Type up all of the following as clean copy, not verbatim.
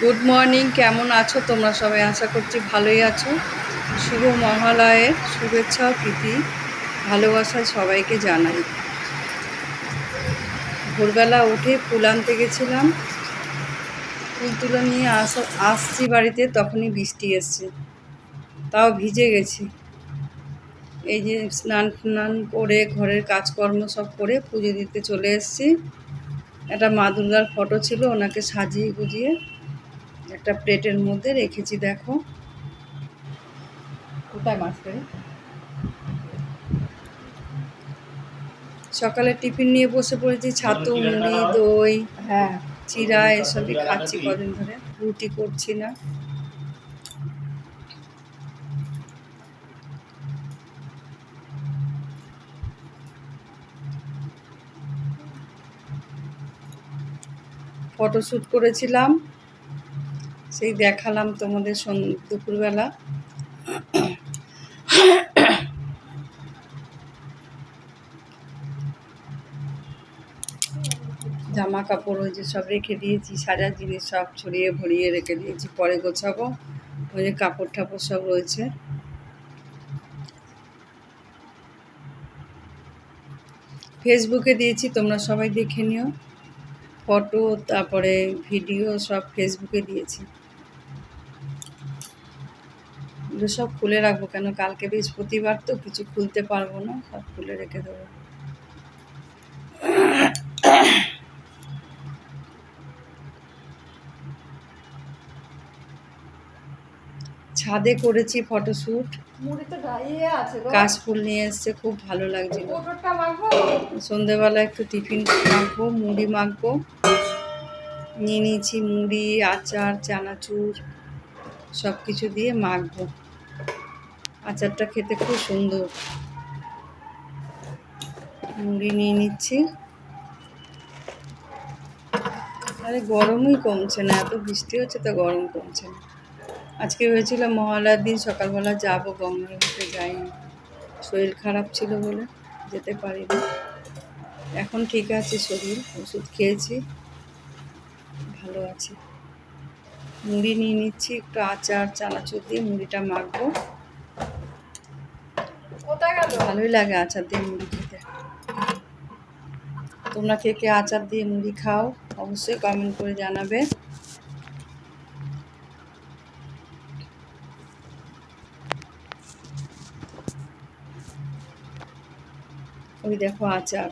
Good morning, কেমন আছো তোমরা সবাই? আশা করছি ভালোই আছো। শুভ মহালয়ের শুভেচ্ছা ও প্রীতি ভালোবাসায় সবাইকে জানাই। ভোরবেলা উঠে ফুল আনতে গেছিলাম, ফুল তুলে নিয়ে আসছি বাড়িতে, তখনই বৃষ্টি এসছে, তাও ভিজে গেছি। এই যে স্নান টান করে ঘরের কাজকর্ম সব করে পুজো দিতে চলে এসেছি। একটা মা দুর্গার ফটো ছিল, ওনাকে সাজিয়ে গুজিয়ে একটা প্লেটের মধ্যে রেখেছি। দেখো কোথায় মাছ পেয়ে সকালে টিফিন নিয়ে বসে পড়েছি। ছাতু, মুড়ি, দই, হ্যাঁ, চিরা এসবই খাচ্ছি কদিন ধরে। রুটি করছি না। ফটোশ্যুট করেছিলাম, সেই দেখালাম তোমাদের দুপুরবেলা। জামা কাপড় ওই যে সব রেখে দিয়েছি, সাজার জিনিস সব ছড়িয়ে ভরিয়ে রেখে দিয়েছি, পরে গোছাবো। ওই যে কাপড় ঠাপড় সব রয়েছে। ফেসবুকে দিয়েছি, তোমরা সবাই দেখে নিও। ফটো তারপরে ভিডিও সব ফেসবুকে দিয়েছি। এগুলো সব খুলে রাখবো, কেন কালকে বৃহস্পতিবার তো কিছু খুলতে পারবো না, সব খুলে রেখে দেবো। ছাদে করেছি ফটোশ্যুট। কাশফুল নিয়ে এসছে, খুব ভালো লাগছিল। সন্ধেবেলা একটু টিফিন মাখবো, মুড়ি মাখবো। নিয়ে নিয়েছি মুড়ি, আচার, চানাচুর সব কিছু দিয়ে মাখবো। আচারটা খেতে খুব সুন্দর। মুড়ি নিয়ে নিচ্ছি। আরে গরমই কমছে না, এত বৃষ্টি হচ্ছে তো গরম কমছে না। আজকে হয়েছিল মহালয়ার দিন সকালবেলা যাবো, গঙ্গার ঘাটে যাইনি, শরীর খারাপ ছিল বলে যেতে পারিনি। এখন ঠিক আছে শরীর, ওষুধ খেয়েছি, ভালো আছে। মুড়ি নিয়ে নিচ্ছি, একটু আচার চানাচুর দিয়ে মুড়িটা মাখবো। ভালোই লাগে আচার দিয়ে মুড়ি খেতে। তোমরা কে কে আচার দিয়ে মুড়ি খাও অবশ্যই কমেন্ট করে জানাবে। ওই দেখো আচার,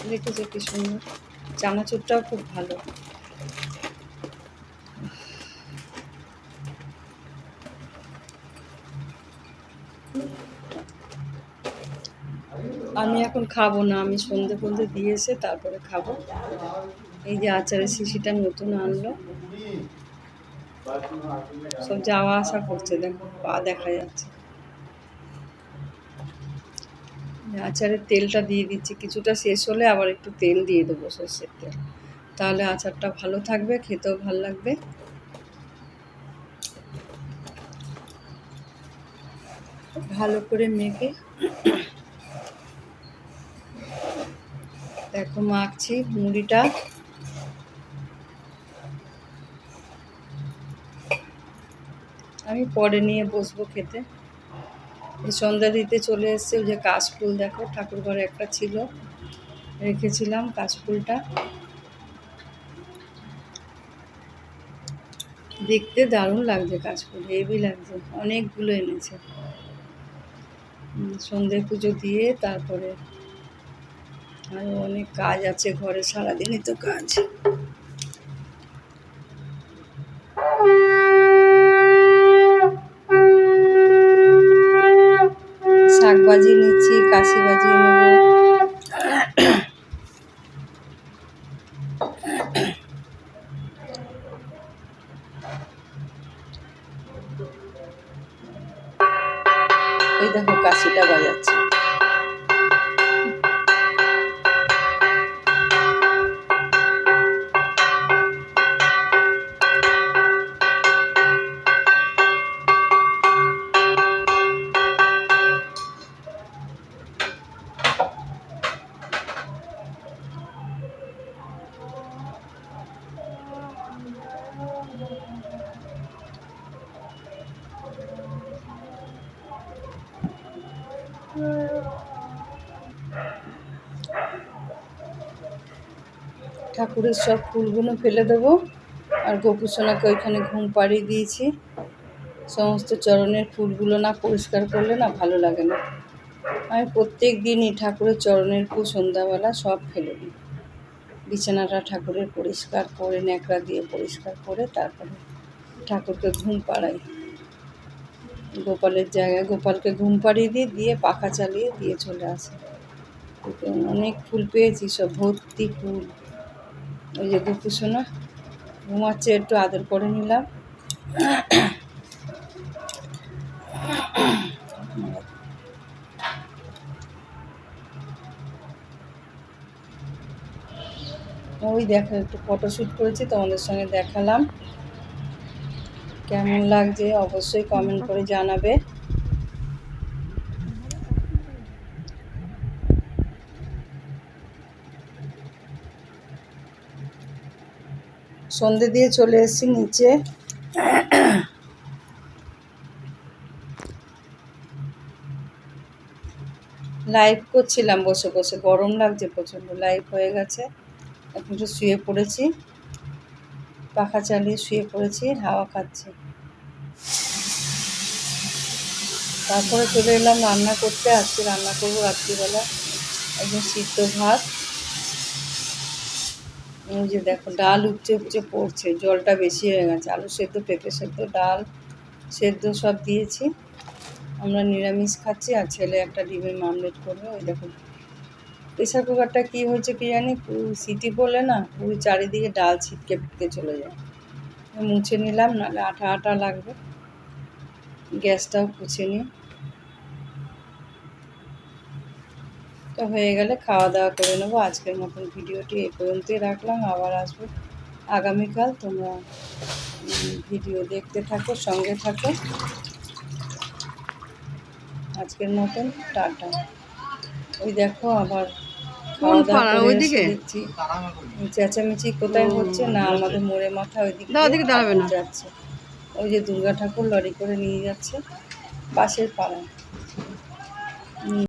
দেখেছো কি সুন্দর। চানাচুরটাও খুব ভালো। আমি এখন খাবো না, আমি সন্ধে দিয়ে এসে তারপরে খাবো। এই যে আচারের শিশিটা নতুন আনলো, সব যাওয়া আসা করছে, দেখো পা দেখা যাচ্ছে। আচারের তেলটা দিয়ে দিচ্ছি, কিছুটা শেষ হলে আবার একটু তেল দিয়ে দেবো, সর্ষের তেল, তাহলে আচারটা ভালো থাকবে, খেতেও ভালো লাগবে। ভালো করে মেখে দেখো মাখছি মুড়িটা। আমি পরে নিয়ে বসবো খেতে। এই সন্ধ্যা দিতে চলে এসছে। ওই যে কাশফুল দেখো, ঠাকুর ঘরে একটা ছিল, রেখেছিলাম কাশফুলটা। দেখতে দারুণ লাগছে কাশফুল, হেভি লাগছে, অনেকগুলো এনেছে। সন্ধে পুজো দিয়ে তারপরে আরও অনেক কাজ আছে ঘরে, সারাদিনই তো কাজ। শাক বাজিয়ে নিচ্ছি, কাশি বাজিয়ে নেব। এই দেখো কাশিটা বাজাচ্ছে। ঠাকুরের সব ফুলগুলো ফেলে দেবো, আর গোপুসোনাকে ওইখানে ঘুম পাড়িয়ে দিয়েছি। সমস্ত চরণের ফুলগুলো না পরিষ্কার করলে না ভালো লাগে না। আমি প্রত্যেক দিনই ঠাকুরের চরণের ফুল সন্ধ্যাবেলা সব ফেলে দিই। বিছানাটা ঠাকুরের পরিষ্কার করে ন্যাকড়া দিয়ে পরিষ্কার করে তারপরে ঠাকুরকে ঘুম পাড়াই। গোপালের জায়গায় গোপালকে ঘুম পাড়িয়ে দিই, দিয়ে পাখা চালিয়ে দিয়ে চলে আসি। অনেক ফুল পেয়েছি, সব ভর্তি ফুল। ওই যে গোপুসোনা ঘুমাচ্ছে, একটু আদর করে নিলাম। ওই দেখো একটু ফটোশ্যুট করেছি, তোমাদের সঙ্গে দেখালাম। কেমন লাগছে অবশ্যই কমেন্ট করে জানাবে। সন্ধে দিয়ে চলে এসেছি নিচে। লাইভ করছিলাম বসে বসে, গরম লাগছে প্রচণ্ড, লাইভ হয়ে গেছে। এখন একটু শুয়ে পড়েছি, পাখা চালিয়ে শুয়ে পড়েছি, হাওয়া খাচ্ছি। তারপরে চলে এলাম রান্না করতে। আজকে রান্না করবো রাত্রিবেলা একদম সিদ্ধ ভাত। ওই যে দেখো ডাল উপচে উপচে পড়ছে, জলটা বেশি হয়ে গেছে। আলু সেদ্ধ, পেঁপে সেদ্ধ, ডাল সেদ্ধ সব দিয়েছি। আমরা নিরামিষ খাচ্ছি, আর ছেলে একটা ডিমের মামলেট করবে। ওই দেখো প্রেশার কুকারটা কী হয়েছে কি জানি, সিটি পড়লে না পুরো চারিদিকে ডাল ছিটকে ফিটকে চলে যায়। মুছে নিলাম, নাহলে আঠা আঠা লাগবে। গ্যাসটাও পুছে নিই। তো হয়ে গেলে খাওয়া দাওয়া করে নেবো। আজকের মতন ভিডিওটি এই পর্যন্তই রাখলাম। আবার আসবো আগামীকাল। তোমরা ভিডিও দেখতে থাকো, সঙ্গে থাকো। আজকের মতন টাটা। ওই দেখো আবার খাওয়া দাওয়া করে এসে দেখছি চেঁচামেচি কোথায় হচ্ছে না, আমাদের মোড়ে মাথা ওইদিকে যাচ্ছে। ওই যে দুর্গা ঠাকুর লরি করে নিয়ে যাচ্ছে পাশের পাড়ায়।